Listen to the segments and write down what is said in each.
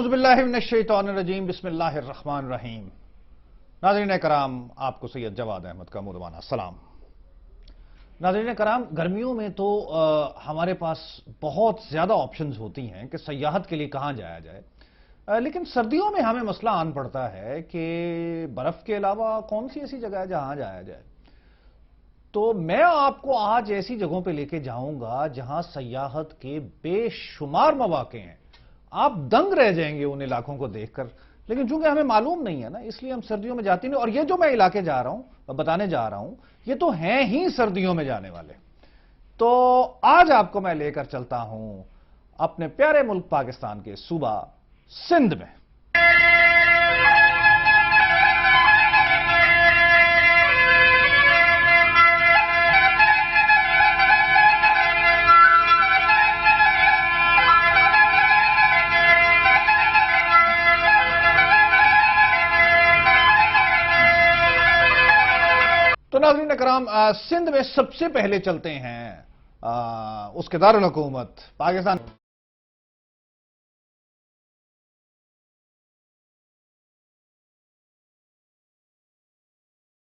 औज़ुबिल्लाहिमिनश्शैतानिर्रजीम बिस्मिल्लाहिर्रहमानिर्रहीम। नाज़रीन कराम, आपको सैयद जवाद अहमद का मुदवाना सलाम। नाज़रीन कराम, गर्मियों में तो हमारे पास बहुत ज़्यादा ऑप्शंस होती हैं कि सयाहत के लिए कहाँ जाया जाए, लेकिन सर्दियों में हमें मसला आन पड़ता है कि बर्फ़ के अलावा कौन सी ऐसी जगह है जहाँ जाया जाए। तो मैं आपको आज ऐसी जगहों पे लेके जाऊंगा जहां सयाहत के बेशुमार मौके हैं। आप दंग रह जाएंगे उन इलाकों को देखकर, लेकिन चूंकि हमें मालूम नहीं है ना, इसलिए हम सर्दियों में जाते नहीं। और ये जो मैं इलाके जा रहा हूं, बताने जा रहा हूं, ये तो हैं ही सर्दियों में जाने वाले। तो आज आपको मैं लेकर चलता हूं अपने प्यारे मुल्क पाकिस्तान के सूबा सिंध में। तो नाज़रीन कराम, सिंध में सबसे पहले चलते हैं उसके दारुल हुकूमत पाकिस्तान।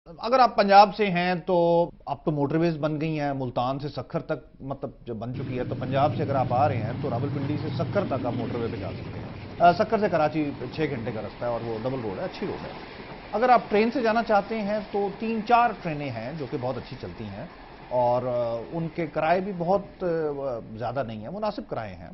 अगर आप पंजाब से हैं तो अब तो मोटरवेज बन गई हैं, मुल्तान से सक्खर तक मतलब जब बन चुकी है, तो पंजाब से अगर आप आ रहे हैं तो रावलपिंडी से सक्खर तक आप मोटरवे पे जा सकते हैं। सक्खर से कराची 6 घंटे का रास्ता है और वो डबल रोड है, अच्छी रोड है। अगर आप ट्रेन से जाना चाहते हैं तो 3-4 ट्रेनें हैं जो कि बहुत अच्छी चलती हैं और उनके किराए भी बहुत ज़्यादा नहीं है, मुनासिब किराए हैं।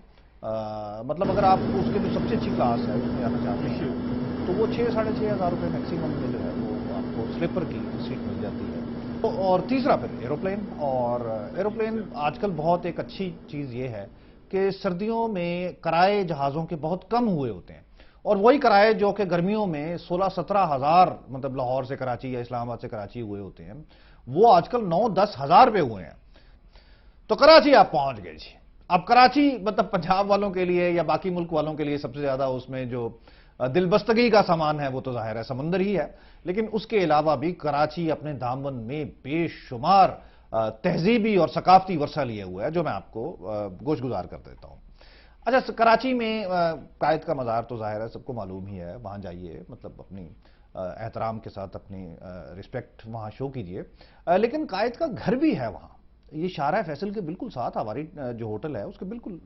मतलब अगर आप उसके जो सबसे अच्छी क्लास है उसमें जाना चाहते हैं तो वो 6-6.5 हज़ार रुपये मैक्सिमम में जो है वो आपको स्लीपर की सीट मिल जाती है। तो और तीसरा फिर एरोप्लेन। और एरोप्लेन आजकल बहुत एक अच्छी चीज़ ये है कि सर्दियों में किराए जहाज़ों के बहुत कम हुए होते हैं और वही किराए जो कि गर्मियों में 16-17 हज़ार मतलब लाहौर से कराची या इस्लामाबाद से कराची हुए होते हैं, वो आजकल 9-10 हज़ार पे हुए हैं। तो कराची आप पहुंच गए जी। अब कराची मतलब पंजाब वालों के लिए या बाकी मुल्क वालों के लिए सबसे ज्यादा उसमें जो दिलबस्तगी का सामान है वो तो जाहिर है समंदर ही है, लेकिन उसके अलावा भी कराची अपने दामन में बेशुमार तहजीबी और सकाफती वर्सा लिए हुआ है, जो मैं आपको गोशगुजार कर देता हूं। अच्छा, कराची में कायद का मज़ार तो जाहिर है सबको मालूम ही है, वहाँ जाइए, मतलब अपनी एहतराम के साथ अपनी रिस्पेक्ट वहाँ शो कीजिए। लेकिन कायद का घर भी है वहाँ, ये शाहराह फैसल के बिल्कुल साथ हमारी जो होटल है उसके बिल्कुल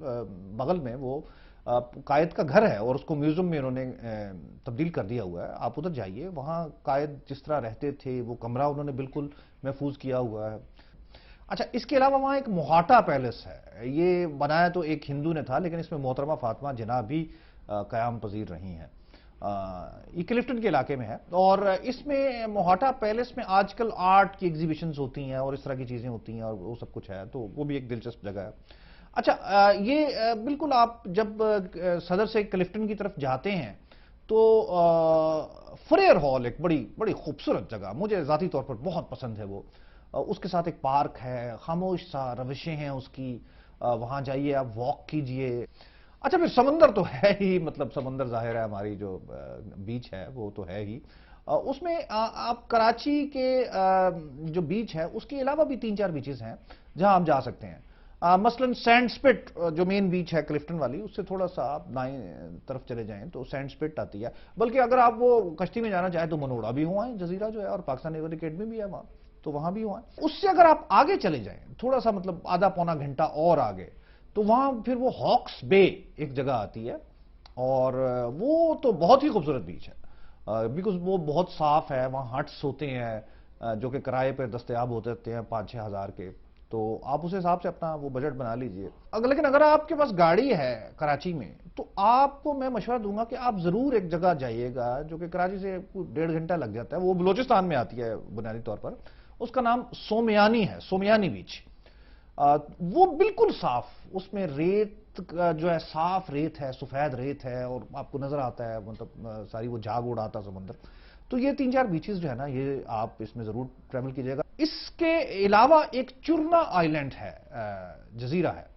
बगल में वो कायद का घर है और उसको म्यूजियम में उन्होंने तब्दील कर दिया हुआ है। आप उधर जाइए, वहाँ कायद जिस तरह रहते थे वो कमरा उन्होंने बिल्कुल महफूज किया हुआ है। अच्छा, इसके अलावा वहाँ एक मोहाटा पैलेस है, ये बनाया तो एक हिंदू ने था, लेकिन इसमें मोहतरमा फातिमा जिन्ना भी क़याम पजीर रही हैं। ये क्लिफ्टन के इलाके में है और इसमें मोहाटा पैलेस में आजकल आर्ट की एग्जीबिशंस होती हैं और इस तरह की चीज़ें होती हैं और वो सब कुछ है, तो वो भी एक दिलचस्प जगह है। अच्छा, ये बिल्कुल आप जब सदर से क्लिफ्टन की तरफ जाते हैं तो फ्रेयर हॉल एक बड़ी बड़ी खूबसूरत जगह, मुझे ज़ाती तौर पर बहुत पसंद है वो। उसके साथ एक पार्क है, खामोश सा रविशें हैं उसकी, वहाँ जाइए आप वॉक कीजिए। अच्छा, फिर समंदर तो है ही, मतलब समंदर जाहिर है हमारी जो बीच है वो तो है ही। उसमें आप कराची के जो बीच है उसके अलावा भी 3-4 बीचेस हैं जहां आप जा सकते हैं। मसलन सैंड स्पिट जो मेन बीच है क्लिफ्टन वाली, उससे थोड़ा सा आप दाएं तरफ चले जाएं तो सैंड स्पिट आती है। बल्कि अगर आप वो कश्ती में जाना चाहें तो मनोड़ा भी हुआ है, जजीरा जो है, और पाकिस्तान नेवल अकेडमी भी है वहाँ, तो वहां भी हुआ है। उससे अगर आप आगे चले जाएं थोड़ा सा, मतलब आधा पौना घंटा और आगे, तो वहां फिर वो हॉक्स बे एक जगह आती है और वो तो बहुत ही खूबसूरत बीच है, बिकॉज वो बहुत साफ है। वहाँ हट्स होते हैं जो कि किराए पर दस्तयाब होते हैं 5-6 हज़ार के, तो आप उस हिसाब से अपना वो बजट बना लीजिए। लेकिन अगर आपके पास गाड़ी है कराची में तो आपको मैं मशवरा दूंगा कि आप जरूर एक जगह जाइएगा जो कि कराची से 1.5 घंटा लग जाता है, वो बलोचिस्तान में आती है बुनियादी तौर पर। उसका नाम सोमयानी है, सोमयानी बीच। वो बिल्कुल साफ, उसमें रेत जो है साफ रेत है, सफेद रेत है और आपको नजर आता है, मतलब सारी वो झाग उड़ाता समुद्र। तो ये 3-4 बीचेस जो है ना, ये आप इसमें जरूर ट्रैवल कीजिएगा। इसके अलावा एक चुरना आइलैंड है, जजीरा है,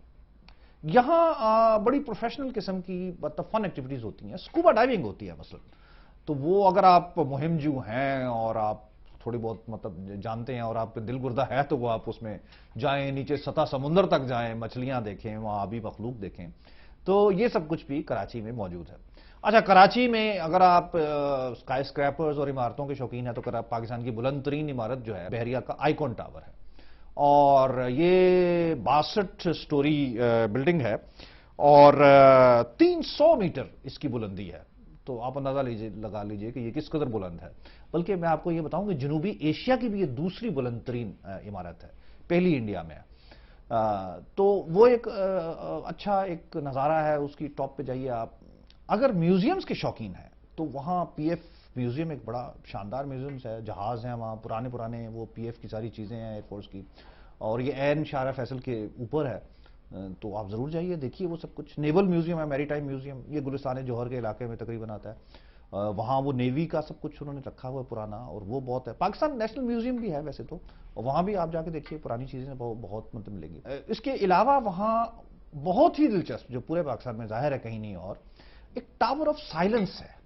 यहां बड़ी प्रोफेशनल किस्म की मतलब फन एक्टिविटीज होती हैं, स्कूबा डाइविंग होती है मसलन। तो वो अगर आप मुहिमजू हैं और आप थोड़ी बहुत मतलब जानते हैं और आपके दिल गुर्दा है तो वो आप उसमें जाएं, नीचे सतह समुद्र तक जाएं, मछलियां देखें, वहां आबी मखलूक देखें। तो ये सब कुछ भी कराची में मौजूद है। अच्छा, कराची में अगर आप स्काई स्क्रैपर्स और इमारतों के शौकीन हैं तो पाकिस्तान की बुलंद तरीन इमारत जो है बहरिया का आइकॉन टावर है, और ये 62 स्टोरी बिल्डिंग है और 300 मीटर इसकी बुलंदी है। तो आप अंदाजा लगा लीजिए कि ये किस कदर बुलंद है। बल्कि मैं आपको ये बताऊं कि जनूबी एशिया की भी ये दूसरी बुलंद तरीन इमारत है, पहली इंडिया में है। तो वो एक अच्छा एक नज़ारा है, उसकी टॉप पे जाइए आप। अगर म्यूजियम्स के शौकीन हैं तो वहाँ पीएफ म्यूजियम एक बड़ा शानदार म्यूजियम्स है, जहाज हैं वहाँ पुराने पुराने, वो पीएफ की सारी चीज़ें हैं एयरफोर्स की, और ये एन शारा फैसल के ऊपर है। तो आप ज़रूर जाइए, देखिए वो सब कुछ। नेवल म्यूजियम है, मैरीटाइम म्यूजियम, ये गुलिस्तान जौहर के इलाके में तकरीबन आता है। वहाँ वो नेवी का सब कुछ उन्होंने रखा हुआ है पुराना, और वो बहुत है। पाकिस्तान नेशनल म्यूजियम भी है वैसे तो, और वहाँ भी आप जाके देखिए पुरानी चीज़ें बहुत मतलब मिलेगी। इसके अलावा वहाँ बहुत ही दिलचस्प, जो पूरे पाकिस्तान में जाहिर है कहीं नहीं, और एक टावर ऑफ साइलेंस है।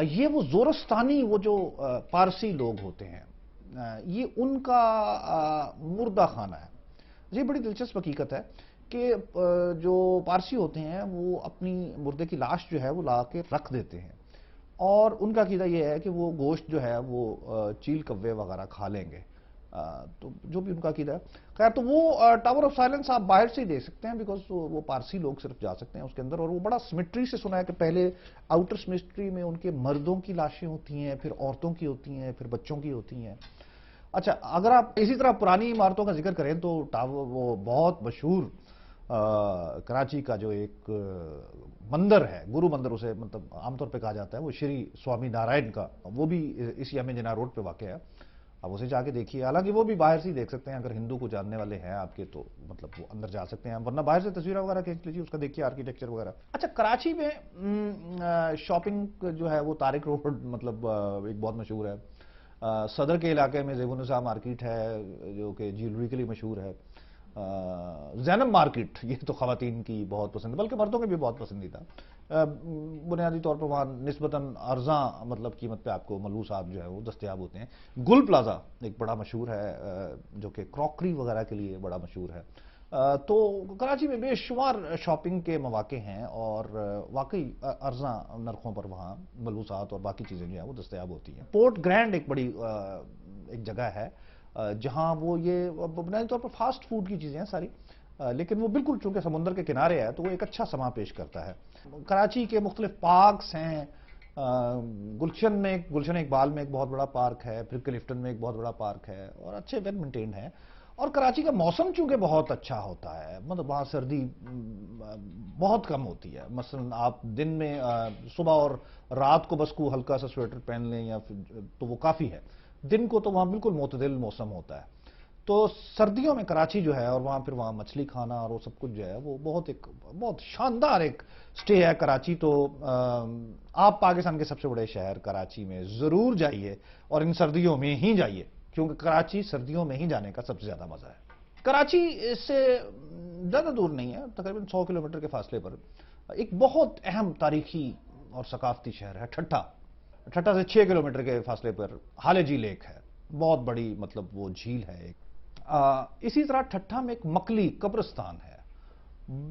ये वो जोरस्तानी, वो जो पारसी लोग होते हैं, ये उनका मुर्दा खाना है। ये बड़ी दिलचस्प हकीकत है कि जो पारसी होते हैं वो अपनी मुर्दे की लाश जो है वो ला के रख देते हैं, और उनका कीदा ये है कि वो गोश्त जो है वो चील कव्वे वगैरह खा लेंगे। तो जो भी उनका कीदा है, खैर। तो वो टावर ऑफ साइलेंस आप बाहर से ही देख सकते हैं, बिकॉज वो पारसी लोग सिर्फ जा सकते हैं उसके अंदर, और वो बड़ा सिमेट्री से सुना है कि पहले आउटर सिमेट्री में उनके मर्दों की लाशें होती हैं, फिर औरतों की होती हैं, फिर बच्चों की होती हैं। अच्छा, अगर आप इसी तरह पुरानी इमारतों का जिक्र करें तो टावर, वो बहुत मशहूर कराची का जो एक मंदिर है, गुरु मंदिर उसे मतलब आमतौर पे कहा जाता है, वो श्री स्वामी नारायण का, वो भी इसी एम ए जिना रोड पे वाक़ है। आप उसे जाके देखिए, हालांकि वो भी बाहर से ही देख सकते हैं, अगर हिंदू को जानने वाले हैं आपके तो मतलब वो अंदर जा सकते हैं, वरना बाहर से तस्वीरें वगैरह खींच लीजिए, उसका देखिए आर्किटेक्चर वगैरह। अच्छा, कराची में शॉपिंग जो है वो तारिक रोड मतलब एक बहुत मशहूर है। सदर के इलाके में ज़ेबुन्निसा मार्केट है जो कि ज्वेलरी के लिए मशहूर है। जैनब मार्केट, ये तो ख़वातीन की बहुत पसंद, बल्कि मर्दों के भी बहुत पसंदीदा। बुनियादी तौर पर वहाँ निस्बतन अर्जा मतलब कीमत पे आपको मलबूसात जो है वो दस्तयाब होते हैं। गुल प्लाजा एक बड़ा मशहूर है जो कि क्रॉकरी वगैरह के लिए बड़ा मशहूर है। तो कराची में बेशुमार शॉपिंग के मौके हैं, और वाकई अर्जा नरखों पर वहाँ मलबूसात और बाकी चीज़ें जो हैं वो दस्तयाब होती हैं। पोर्ट ग्रैंड एक बड़ी एक जगह है जहाँ वो ये बुनियादी तौर पर फास्ट फूड की चीज़ें हैं सारी, लेकिन वो बिल्कुल चूंकि समुंदर के किनारे है तो वो एक अच्छा समा पेश करता है। कराची के मुख्तलिफ पार्क्स हैं, गुलशन इकबाल में एक बहुत बड़ा पार्क है, फिर क्लिफ्टन में एक बहुत बड़ा पार्क है, और अच्छे वेल मेंटेन्ड है। और कराची का मौसम चूंकि बहुत अच्छा होता है, मतलब वहाँ सर्दी बहुत कम होती है। मसलन आप दिन में सुबह और रात को बस को हल्का सा स्वेटर पहन लें या फिर तो वो काफ़ी है। दिन को तो वहाँ बिल्कुल मोतदिल मौसम होता है। तो सर्दियों में कराची जो है, और वहाँ फिर वहाँ मछली खाना और वो सब कुछ जो है वो बहुत शानदार एक स्टे है कराची। तो आप पाकिस्तान के सबसे बड़े शहर कराची में ज़रूर जाइए, और इन सर्दियों में ही जाइए, क्योंकि कराची सर्दियों में ही जाने का सबसे ज़्यादा मज़ा है। कराची से ज़्यादा दूर नहीं है, तकरीबन 100 किलोमीटर के फासले पर एक बहुत अहम तारीखी और सकाफती शहर है ठट्ठा। ठट्ठा से 6 किलोमीटर के फासले पर हालेजी लेक है, बहुत बड़ी मतलब वो झील है एक। इसी तरह ठट्ठा में एक मकली कब्रिस्तान है,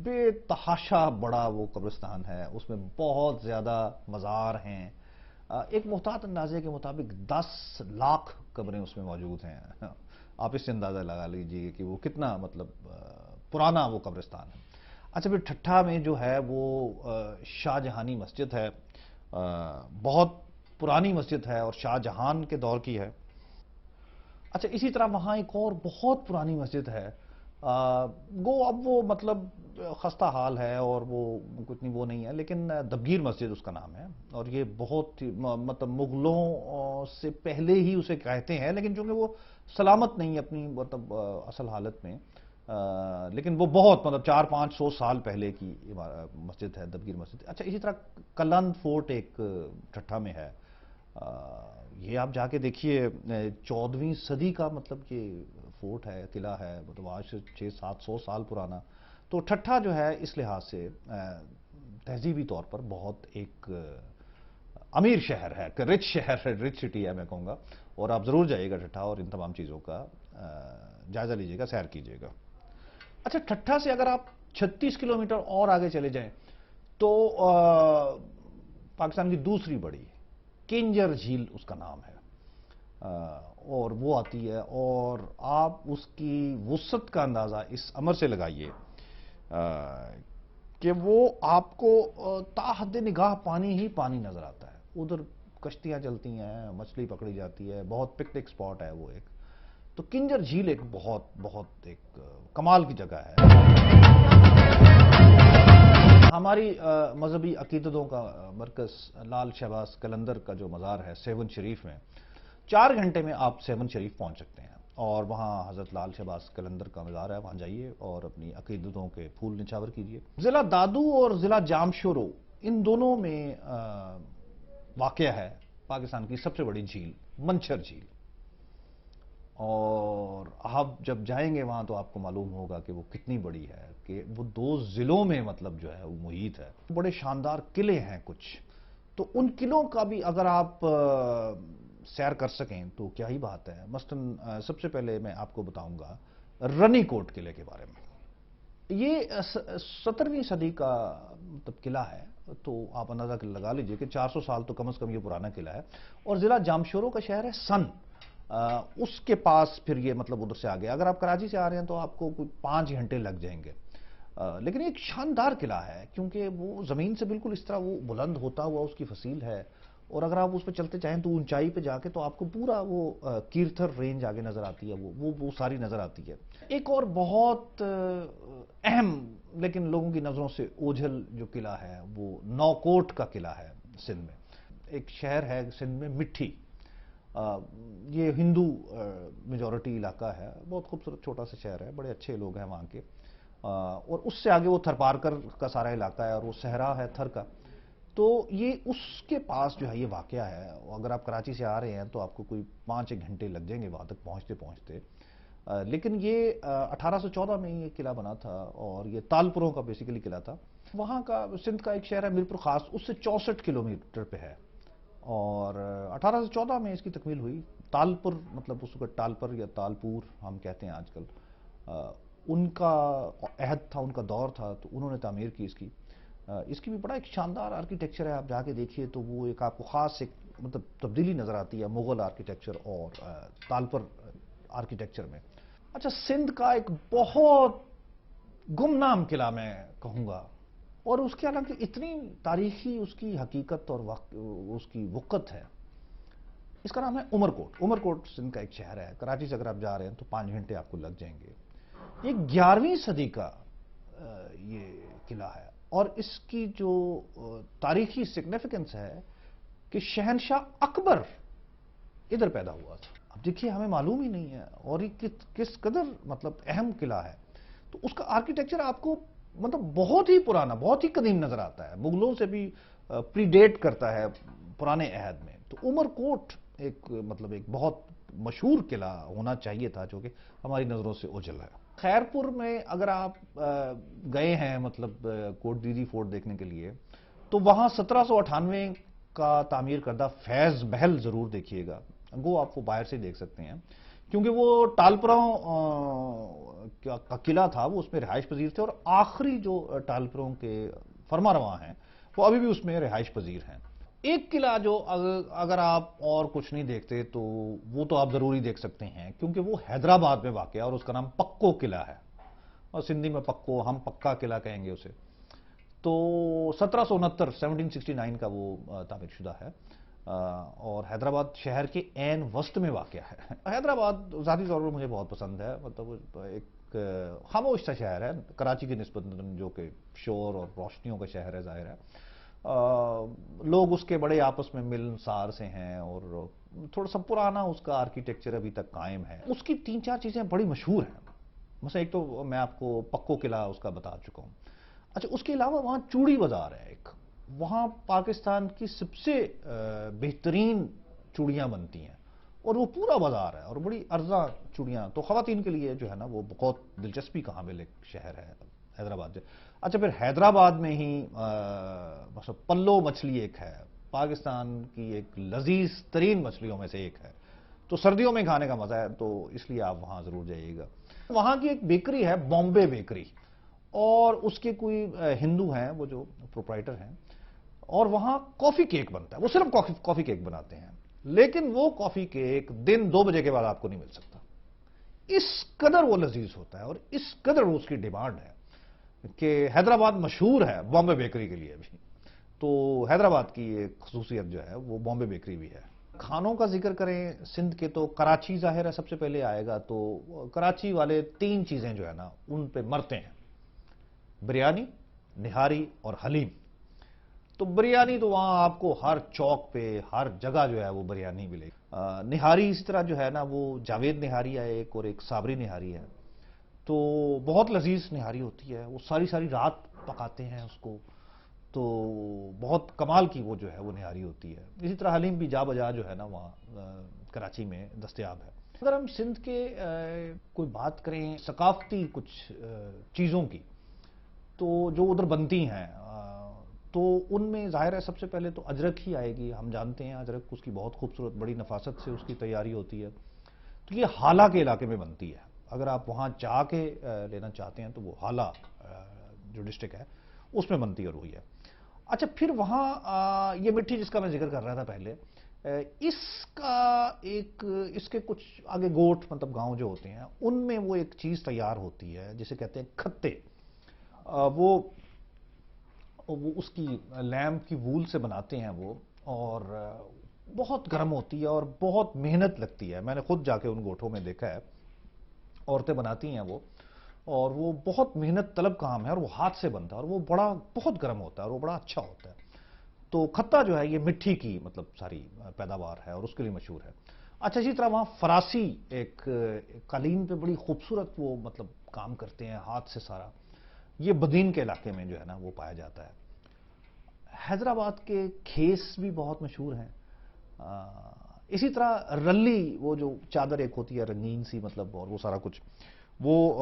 बेतहाशा बड़ा वो कब्रिस्तान है, उसमें बहुत ज़्यादा मज़ार हैं। एक मुहतात अंदाजे के मुताबिक 10 लाख कब्रें उसमें मौजूद हैं। आप इससे अंदाज़ा लगा लीजिए कि वो कितना मतलब पुराना वो कब्रिस्तान है। अच्छा, फिर ठट्ठा में जो है वो शाहजहानी मस्जिद है, बहुत पुरानी मस्जिद है और शाहजहान के दौर की है। अच्छा, इसी तरह वहाँ एक और बहुत पुरानी मस्जिद है, गो अब वो मतलब खस्ता हाल है और वो इतनी वो नहीं है, लेकिन दबगीर मस्जिद उसका नाम है, और ये बहुत ही मतलब मुगलों से पहले ही उसे कहते हैं, लेकिन चूंकि वो सलामत नहीं है अपनी मतलब असल हालत में, लेकिन वो बहुत मतलब 400-500 साल पहले की मस्जिद है, दबगीर मस्जिद। अच्छा, इसी तरह कलंद फोर्ट एक ठट्ठा में है, ये आप जाके देखिए, 14वीं सदी का मतलब ये फोर्ट है, किला है, मतलब आज से 600-700 साल पुराना। तो ठट्ठा जो है इस लिहाज से तहजीबी तौर पर बहुत एक अमीर शहर है, रिच शहर है, रिच सिटी है मैं कहूँगा, और आप ज़रूर जाइएगा ठट्ठा और इन तमाम चीज़ों का जायज़ा लीजिएगा, सैर कीजिएगा। अच्छा, ठट्ठा से अगर आप 36 किलोमीटर और आगे चले जाएं तो पाकिस्तान की दूसरी बड़ी किंजर झील उसका नाम है। और वो आती है, और आप उसकी वुसअत का अंदाज़ा इस अमर से लगाइए कि वो आपको ताहद निगाह पानी ही पानी नजर आता है। उधर कश्तियां चलती हैं, मछली पकड़ी जाती है, बहुत पिकनिक स्पॉट है वो एक। तो किंजर झील एक बहुत बहुत एक कमाल की जगह है। हमारी मजहबी अकीदतों का मरकज लाल शहबाज कलंदर का जो मज़ार है सेवन शरीफ में, 4 घंटे में आप सेवन शरीफ पहुंच सकते हैं। और वहाँ हज़रत लाल शहबाज कलंदर का मज़ार है, वहाँ जाइए और अपनी अकीदतों के फूल निछावर कीजिए। ज़िला दादू और ज़िला जामशोरो, इन दोनों में वाक़या है पाकिस्तान की सबसे बड़ी झील मंछर झील। और आप जब जाएंगे वहाँ तो आपको मालूम होगा कि वो कितनी बड़ी है, कि वो 2 ज़िलों में मतलब जो है वो मुहित है। बड़े शानदार किले हैं कुछ, तो उन किलों का भी अगर आप सैर कर सकें तो क्या ही बात है। मसलन सबसे पहले मैं आपको बताऊंगा रनीकोट किले के बारे में। ये 17वीं सदी का मतलब किला है, तो आप अंदाजा लगा लीजिए कि 400 साल तो कम से कम ये पुराना किला है। और जिला जामशोरो का शहर है सन, उसके पास फिर ये मतलब उधर से आगे अगर आप कराची से आ रहे हैं तो आपको कुछ 5 घंटे लग जाएंगे। लेकिन एक शानदार किला है, क्योंकि वो जमीन से बिल्कुल इस तरह वो बुलंद होता हुआ उसकी फसील है। और अगर आप उस पर चलते चाहें तो ऊंचाई पे जाके तो आपको पूरा वो कीर्थर रेंज आगे नजर आती है, वो सारी नजर आती है। एक और बहुत अहम लेकिन लोगों की नजरों से ओझल जो किला है वो नौकोट का किला है सिंध में। एक शहर है सिंध में मिट्ठी, ये हिंदू मेजॉरिटी इलाका है, बहुत खूबसूरत छोटा सा शहर है, बड़े अच्छे लोग हैं वहाँ के। और उससे आगे वो थरपारकर का सारा इलाका है और वो सहरा है थर का। तो ये उसके पास जो है ये वाकया है। अगर आप कराची से आ रहे हैं तो आपको कोई 5-1 घंटे लग जाएंगे वहाँ तक पहुँचते पहुँचते। लेकिन ये 1814 में ही ये किला बना था, और ये तालपुरों का बेसिकली किला था। वहाँ का सिंध का एक शहर है मीरपुर खास, उससे 64 किलोमीटर पे है। और 1814 में इसकी तकमील हुई। तालपुर मतलब उस वक्त टालपर या तालपुर हम कहते हैं आजकल, उनका अहद था, उनका दौर था, तो उन्होंने तामीर की इसकी। इसकी भी बड़ा एक शानदार आर्किटेक्चर है, आप जाके देखिए तो वो एक आपको खास एक मतलब तब्दीली नजर आती है मुगल आर्किटेक्चर और तालपर आर्किटेक्चर में। अच्छा, सिंध का एक बहुत गुमनाम किला मैं कहूँगा, और उसके हालांकि इतनी तारीखी उसकी हकीकत और उसकी वक़्त है, इसका नाम है उमरकोट। उमरकोट सिंध का एक शहर है, कराची से अगर आप जा रहे हैं तो 5 घंटे आपको लग जाएंगे। ये 11वीं सदी का ये किला है, और इसकी जो तारीखी सिग्निफिकेंस है कि शहनशाह अकबर इधर पैदा हुआ था। अब देखिए हमें मालूम ही नहीं है, और ये किस कदर मतलब अहम किला है। तो उसका आर्किटेक्चर आपको मतलब बहुत ही पुराना, बहुत ही कदीम नजर आता है, मुगलों से भी प्रीडेट करता है पुराने अहद में। तो उमरकोट एक मतलब एक बहुत मशहूर किला होना चाहिए था, जो कि हमारी नजरों से ओझल है। खैरपुर में अगर आप गए हैं मतलब कोट दीदी फोर्ट देखने के लिए, तो वहां 1798 का तामीर करदा फैज महल जरूर देखिएगा। वो आपको बाहर से देख सकते हैं, क्योंकि वो टालपरों का किला था, वो उसमें रिहाइश पजीर थे, और आखिरी जो टालपरों के फरमारवा हैं वो अभी भी उसमें रिहाइश पजीर हैं। एक किला जो अगर आप और कुछ नहीं देखते तो वो तो आप जरूरी देख सकते हैं, क्योंकि वो हैदराबाद में वाक़ है और उसका नाम पक्को किला है, और सिंधी में पक्को, हम पक्का किला कहेंगे उसे। तो 1769 का वो तामीर शुदा है, और हैदराबाद शहर के ऐन वस्त में वाक़या है। हैदराबाद ज़ाती तौर पर मुझे बहुत पसंद है, मतलब एक खामोश सा शहर है कराची की निस्बत, जो कि शोर और रोशनियों का शहर है, जाहिर है। लोग उसके बड़े आपस में मिलनसार से हैं, और थोड़ा सा पुराना उसका आर्किटेक्चर अभी तक कायम है। उसकी 3-4 चीज़ें बड़ी मशहूर हैं। मतलब एक तो मैं आपको पक्को किला उसका बता चुका हूँ। अच्छा, उसके अलावा वहाँ चूड़ी बाजार है एक, वहाँ पाकिस्तान की सबसे बेहतरीन चूड़ियाँ बनती हैं, और वो पूरा बाजार है, और बड़ी अर्जा चूड़ियाँ। तो ख़वातीन के लिए जो है ना वो बहुत दिलचस्पी का हामिल एक शहर है हैदराबाद। अच्छा, फिर हैदराबाद में ही मतलब पल्लो मछली एक है, पाकिस्तान की एक लजीज तरीन मछलियों में से एक है, तो सर्दियों में खाने का मजा है, तो इसलिए आप वहां जरूर जाइएगा। वहां की एक बेकरी है बॉम्बे बेकरी, और उसके कोई हिंदू हैं वो जो प्रोप्राइटर हैं, और वहां कॉफी केक बनता है। वो सिर्फ कॉफी केक बनाते हैं, लेकिन वो कॉफी केक दिन 2 बजे के बाद आपको नहीं मिल सकता। इस कदर वो लजीज होता है और इस कदर उसकी डिमांड है कि हैदराबाद मशहूर है बॉम्बे बेकरी के लिए भी। तो हैदराबाद की एक खसूसियत जो है वो बॉम्बे बेकरी भी है। खानों का जिक्र करें सिंध के, तो कराची जाहिर है सबसे पहले आएगा। तो कराची वाले 3 चीजें जो है ना उन पे मरते हैं, बिरयानी, निहारी और हलीम। तो बिरयानी तो वहां आपको हर चौक पे हर जगह जो है वो बिरयानी मिलेगी। निहारी इस तरह जो है ना वो जावेद निहारी है एक, और एक साबरी निहारी है। तो बहुत लजीज निहारी होती है, वो सारी सारी रात पकाते हैं उसको। तो बहुत कमाल की वो जो है वो निहारी होती है। इसी तरह हलीम भी जा बजा जो है ना वहाँ कराची में दस्तयाब है। अगर हम सिंध के कोई बात करें सकाफती कुछ चीज़ों की, तो जो उधर बनती हैं तो उनमें जाहिर है सबसे पहले तो अजरक ही आएगी। हम जानते हैं अजरक उसकी बहुत खूबसूरत बड़ी नफासत से उसकी तैयारी होती है। तो ये हाला के इलाके में बनती है। अगर आप वहाँ जाके लेना चाहते हैं तो वो हाला जो डिस्ट्रिक्ट है उसमें बनती है रुई है। अच्छा, फिर वहाँ ये मिट्टी जिसका मैं जिक्र कर रहा था पहले, इसका एक इसके कुछ आगे गोट मतलब गांव जो होते हैं उनमें वो एक चीज़ तैयार होती है जिसे कहते हैं खत्ते। वो उसकी लैम्प की वूल से बनाते हैं वो, और बहुत गर्म होती है और बहुत मेहनत लगती है। मैंने खुद जाके उन गोठों में देखा है, औरतें बनाती हैं वो, और वो बहुत मेहनत तलब काम है और वो हाथ से बनता है और वो बहुत गर्म होता है और वो बड़ा अच्छा होता है। तो खत्ता जो है ये मिट्टी की मतलब सारी पैदावार है और उसके लिए मशहूर है। अच्छा, इसी तरह वहाँ फरासी एक कालीन पे बड़ी खूबसूरत वो मतलब काम करते हैं हाथ से सारा। ये बदीन के इलाके में जो है ना वो पाया जाता है। हैदराबाद के खेस भी बहुत मशहूर हैं। इसी तरह रल्ली, वो जो चादर एक होती है रंगीन सी मतलब, और वो सारा कुछ वो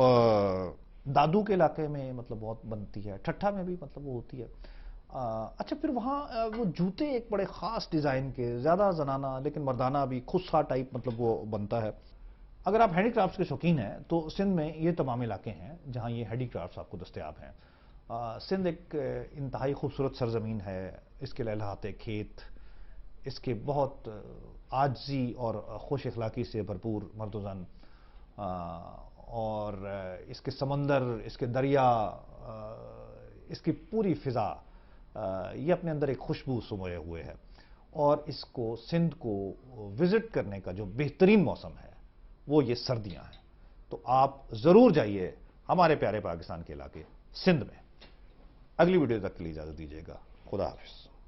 दादू के इलाके में मतलब बहुत बनती है। ठट्ठा में भी मतलब वो होती है। अच्छा, फिर वहाँ वो जूते एक बड़े ख़ास डिज़ाइन के, ज़्यादा जनाना लेकिन मर्दाना भी खुस्सा टाइप मतलब वो बनता है। अगर आप हैंडीक्राफ्ट्स के शौकीन हैं तो सिंध में ये तमाम इलाके हैं जहाँ ये हैंडीक्राफ्ट्स आपको दस्तयाब हैं। सिंध एक इंतहाई खूबसूरत सरजमीन है। इसके लहलहाते खेत, इसके बहुत आजी और खुश अखलाकी से भरपूर मर्दोज़न, और इसके समंदर, इसके दरिया, इसकी पूरी फ़िज़ा, ये अपने अंदर एक खुशबू समाये हुए है। और इसको सिंध को विज़िट करने का जो बेहतरीन मौसम है वो ये सर्दियां हैं। तो आप ज़रूर जाइए हमारे प्यारे पाकिस्तान के इलाके सिंध में। अगली वीडियो तक के लिए इजाज़त दीजिएगा। खुदा हाफिज़।